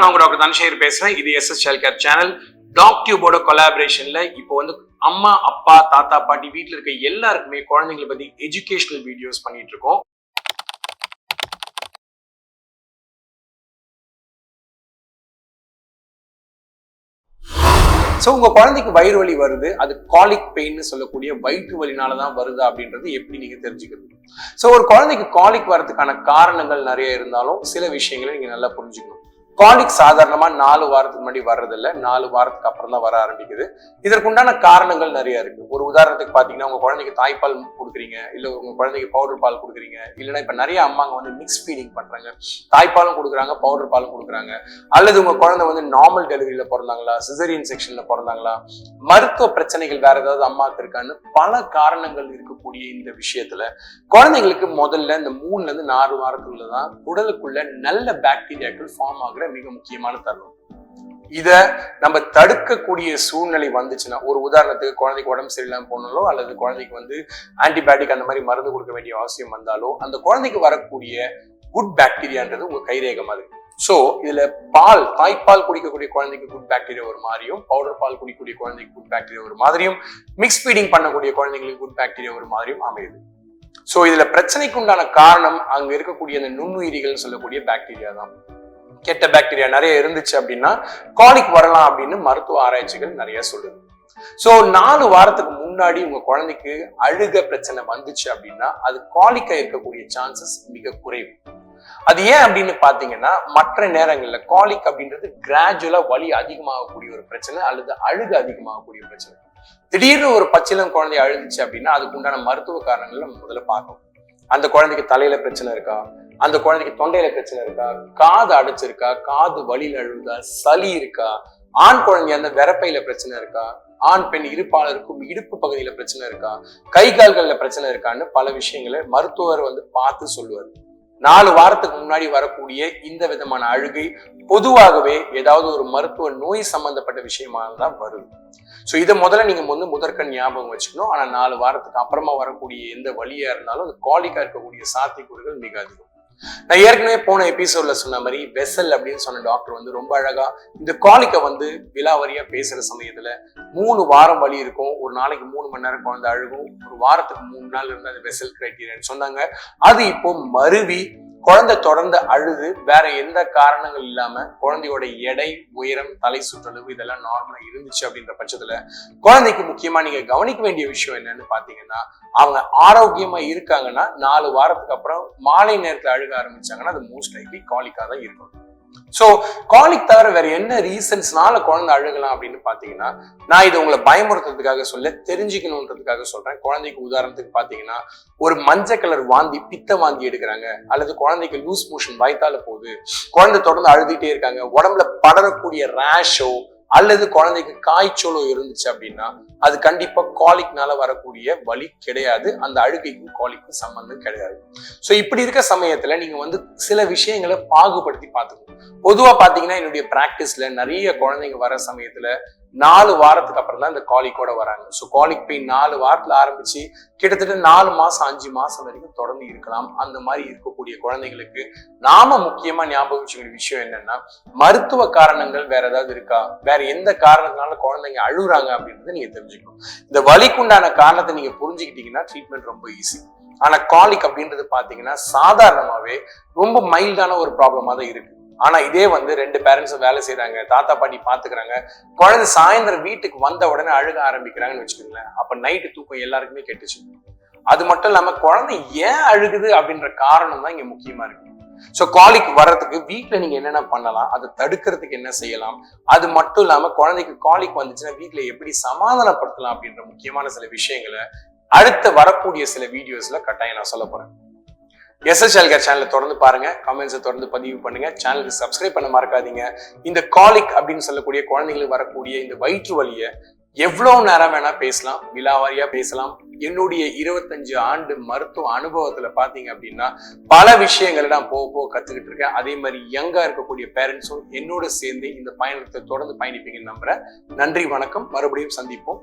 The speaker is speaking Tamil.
நான் உங்க டாக்டர் தனசேகர் பேசுறேன். இது எஸ்எஸ் சைல்ட் கேர் சேனல் டாக்டியூபோட கொலாபரேஷன்ல இப்போ வந்து அம்மா, அப்பா, தாத்தா, பாட்டி வீட்டுல இருக்க எல்லாருக்குமே குழந்தைங்களை பத்தி எஜுகேஷனல் வீடியோஸ் பண்ணிட்டு இருக்கோம். ஸோ உங்க குழந்தைக்கு வயிறு வலி வருது, அது காலிக் பெயின் சொல்லக்கூடிய வயிற்று வலினாலதான் வருதா அப்படின்றது எப்படி நீங்க தெரிஞ்சுக்கிறது? ஸோ ஒரு குழந்தைக்கு காலிக் வரதுக்கான காரணங்கள் நிறைய இருந்தாலும் சில விஷயங்களை நீங்க நல்லா புரிஞ்சுக்கணும். காலிக் சாதாரணமா 4 வாரத்துக்கு முன்னாடி வர்றதில்ல, 4 வாரத்துக்கு அப்புறம் தான் வர ஆரம்பிக்குது. இதற்குண்டான காரணங்கள் நிறைய இருக்கு. ஒரு உதாரணத்துக்கு பாத்தீங்கன்னா, உங்க குழந்தைக்கு தாய்ப்பால் கொடுக்குறீங்க, இல்ல உங்க குழந்தைக்கு பவுடர் பால் கொடுக்குறீங்க, இல்லைன்னா இப்ப நிறைய அம்மாங்க வந்து மிக்ஸ் ஃபீடிங் பண்றாங்க, தாய்ப்பாலும் கொடுக்குறாங்க, பவுடர் பாலும் கொடுக்குறாங்க. அல்லது உங்க குழந்தை வந்து நார்மல் டெலிவரியில பிறந்தாங்களா, சிசரியன் செக்ஷன்ல பிறந்தாங்களா, மருத்துவ பிரச்சனைகள் வேற ஏதாவது அம்மாவுக்கு இருக்கான்னு பல காரணங்கள் இருக்கக்கூடிய இந்த விஷயத்துல குழந்தைங்களுக்கு முதல்ல இந்த 3ல இருந்து 4 வாரத்துக்குள்ளதான் உடலுக்குள்ள நல்ல பாக்டீரியாக்கள் ஃபார்ம் ஆகுற மிக முக்கியமான தருணம். இத நம்ம தடுக்கக்கூடிய சூழ்நிலை வந்துச்சுன்னா, ஒரு உதாரணத்துக்கு குழந்தைக்கு உடம்பு சரியில்லாம போனாலோ, அல்லது குழந்தைக்கு வந்து ஆன்டிபயோட்டிக் அந்த மாதிரி மருந்து கொடுக்க வேண்டிய அவசியம் வந்தாலோ, அந்த குழந்தைக்கு வரக்கூடிய குட் பாக்டீரியான்றது உங்க கைரேகை மாதிரி. சோ இதுல தாய்ப்பால் குடிக்கக்கூடிய குழந்தைக்கு குட் பாக்டீரியா ஒரு மாதிரியும், பவுடர் பால் குடிக்கக்கூடிய குழந்தைக்கு குட் பாக்டீரியா ஒரு மாதிரியும், மிக்ஸ் ஃபீடிங் பண்ணக்கூடிய குழந்தைங்களுக்கு குட் பாக்டீரியா ஒரு மாதிரியும் அமையுது. சோ இதுல பிரச்சனைக்கு உண்டான காரணம் அங்க இருக்கக்கூடிய அந்த நுண்ணுயிரிகள் சொல்லக்கூடிய பாக்டீரியா தான். கெட்ட பாக்டீரியா நிறைய இருந்துச்சு அப்படின்னா காலிக் வரலாம் அப்படின்னு மருத்துவ ஆராய்ச்சிகள் நிறைய சொல்லுது. சோ 4 வாரத்துக்கு முன்னாடி உங்க குழந்தைக்கு அழுக பிரச்சனை வந்துச்சு அப்படின்னா அது காலிக்கா இருக்கக்கூடிய சான்சஸ் மிக குறைவு. அது ஏன் அப்படின்னு பாத்தீங்கன்னா, மற்ற நேரங்கள்ல காலிக் அப்படின்றது கிராஜுவலா வலி அதிகமாகக்கூடிய ஒரு பிரச்சனை, அல்லது அழுக அதிகமாகக்கூடிய பிரச்சனை. திடீர்னு ஒரு பச்சிளம் குழந்தை அழுதுச்சு அப்படின்னா அதுக்கு உண்டான மருத்துவ காரணங்கள் நம்ம முதல்ல பார்க்கணும். அந்த குழந்தைக்கு தலையில பிரச்சனை இருக்கா, அந்த குழந்தைக்கு தொண்டையில பிரச்சனை இருக்கா, காது அடைச்சிருக்கா, காது வலியில அழுதா, சளி இருக்கா, ஆண் குழந்தைய அந்த விரப்பையில பிரச்சனை இருக்கா, ஆண் பெண் இருப்பாளருக்கும் இடுப்பு பகுதியில பிரச்சனை இருக்கா, கை கால்கள்ல பிரச்சனை இருக்கான்னு பல விஷயங்களை மருத்துவர் வந்து பார்த்து சொல்லுவார். 4 வாரத்துக்கு முன்னாடி வரக்கூடிய இந்த விதமான அழுகை பொதுவாகவே ஏதாவது ஒரு மருத்துவ நோய் சம்பந்தப்பட்ட விஷயமானதான் வருது. சோ இதை முதல்ல நீங்க முதற்கண் ஞாபகம் வச்சுக்கணும். ஆனா 4 வாரத்துக்கு அப்புறமா வரக்கூடிய எந்த வலியா இருந்தாலும் அது காலிக்கா இருக்கக்கூடிய சாத்தியக்கூறுகள் மிக அதிகம். நான் ஏற்கனவே போன எபிசோட்ல சொன்ன மாதிரி வெசல் அப்படின்னு சொன்ன டாக்டர் வந்து ரொம்ப அழகா இந்த காலிக்க வந்து விலாவரியா பேசுற சமயத்துல 3 வாரம் வலி இருக்கும், ஒரு நாளைக்கு 3 மணி நேரம் குழந்தை அழுகும், ஒரு வாரத்துக்கு 3 நாள் இருந்து அந்த வெசல் கிரைட்டீரியான்னு சொன்னாங்க. அது இப்போ மருவி குழந்தை தொடர்ந்து அழுது வேற எந்த காரணங்கள் இல்லாம குழந்தையோட எடை, உயரம், தலை சுற்றளவு இதெல்லாம் நார்மலா இருந்துச்சு அப்படின்ற பட்சத்துல குழந்தைக்கு முக்கியமா நீங்க கவனிக்க வேண்டிய விஷயம் என்னன்னு பாத்தீங்கன்னா, அவங்க ஆரோக்கியமா இருக்காங்கன்னா 4 வாரத்துக்கு அப்புறம் மாலை நேரத்துல அழுக ஆரம்பிச்சாங்கன்னா அது மோஸ்ட் லைக்லி காலிக்கா தான் இருக்கும். சோ காலிக் தவிர வேற என்ன ரீசன்ஸ்னால குழந்தை அழுகலாம் அப்படின்னு பாத்தீங்கன்னா, நான் இதை உங்களை பயமுறுத்துறதுக்காக சொல்ல, தெரிஞ்சுக்கணுன்றதுக்காக சொல்றேன். குழந்தைக்கு உதாரணத்துக்கு பாத்தீங்கன்னா, ஒரு மஞ்சள் கலர் வாந்தி, பித்த வாந்தி எடுக்கிறாங்க, அல்லது குழந்தைக்கு லூஸ் மோஷன் வயித்தால போகுது, குழந்தை தொடர்ந்து அழுதுகிட்டே இருக்காங்க, உடம்புல படரக்கூடிய ரேஷோ அல்லது குழந்தைக்கு காய்ச்சலோ இருந்துச்சு அப்படின்னா அது கண்டிப்பா காலிக்னால வரக்கூடிய வலி கிடையாது. அந்த அழுகைக்கும் காலிக்கும் சம்பந்தம் கிடையாது. சோ இப்படி இருக்க சமயத்துல நீங்க வந்து சில விஷயங்களை பாகுபடுத்தி பார்த்துக்கணும். பொதுவா பாத்தீங்கன்னா, என்னுடைய பிராக்டிஸ்ல நிறைய குழந்தைங்க வர சமயத்துல 4 வாரத்துக்கு அப்புறம் தான் இந்த காலிக்கோட வராங்க. ஸோ காலிக் பெயின் 4 வாரத்துல ஆரம்பிச்சு கிட்டத்தட்ட 4 மாசம் 5 மாசம் வரைக்கும் தொடர்ந்து இருக்கலாம். அந்த மாதிரி இருக்கக்கூடிய குழந்தைங்களுக்கு நாம முக்கியமா ஞாபகம் வச்சுக்கிற விஷயம் என்னன்னா, மருத்துவ காரணங்கள் வேற ஏதாவது இருக்கா, வேற எந்த காரணத்தினால குழந்தைங்க அழுகுறாங்க அப்படின்றத நீங்க தெரிஞ்சுக்கணும். இந்த வலிக்குண்டான காரணத்தை நீங்க புரிஞ்சுக்கிட்டீங்கன்னா ட்ரீட்மெண்ட் ரொம்ப ஈஸி. ஆனா காலிக் அப்படின்றது பாத்தீங்கன்னா சாதாரணமாவே ரொம்ப மைல்டான ஒரு ப்ராப்ளமா தான் இருக்கு. ஆனா இதே வந்து 2 பேரண்ட்ஸும் வேலை செய்யறாங்க, தாத்தா பாட்டி பாத்துக்கிறாங்க, குழந்தை சாயந்தரம் வீட்டுக்கு வந்த உடனே அழுக ஆரம்பிக்கிறாங்கன்னு வச்சுக்கோங்களேன், அப்ப நைட்டு தூக்கம் எல்லாருக்குமே கெட்டுச்சு. அது மட்டும் இல்லாம குழந்தை ஏன் அழுகுது அப்படின்ற காரணம் தான் இங்க முக்கியமா இருக்கு. சோ காலிக் வர்றதுக்கு வீட்டுல நீங்க என்னென்ன பண்ணலாம், அதை தடுக்கிறதுக்கு என்ன செய்யலாம், அது மட்டும் இல்லாம குழந்தைக்கு காலிக் வந்துச்சுன்னா வீட்டுல எப்படி சமாதானப்படுத்தலாம் அப்படின்ற முக்கியமான சில விஷயங்களை அடுத்து வரக்கூடிய சில வீடியோஸ்ல கட்டாயம் நான் சொல்ல போறேன். எஸ்எஸ் சைல்ட் கேர் சேனலை தொடர்ந்து பாருங்க, கமெண்ட்ஸை தொடர்ந்து பதிவு பண்ணுங்க, சேனலுக்கு சப்ஸ்கிரைப் பண்ண மறக்காதீங்க. இந்த காலிக் அப்படின்னு சொல்லக்கூடிய குழந்தைங்களுக்கு வரக்கூடிய இந்த வயிற்று வலியை எவ்வளவு நேரம் வேணா பேசலாம், விலாவாரியா பேசலாம். என்னுடைய 25 ஆண்டு மருத்துவ அனுபவத்துல பாத்தீங்க அப்படின்னா பல விஷயங்களை நான் போக கத்துக்கிட்டு இருக்கேன். அதே மாதிரி யங்கா இருக்கக்கூடிய பேரண்ட்ஸும் என்னோட சேர்ந்து இந்த பயணத்தை தொடர்ந்து பயணிப்பீங்கன்னு நம்புறேன். நன்றி, வணக்கம், மறுபடியும் சந்திப்போம்.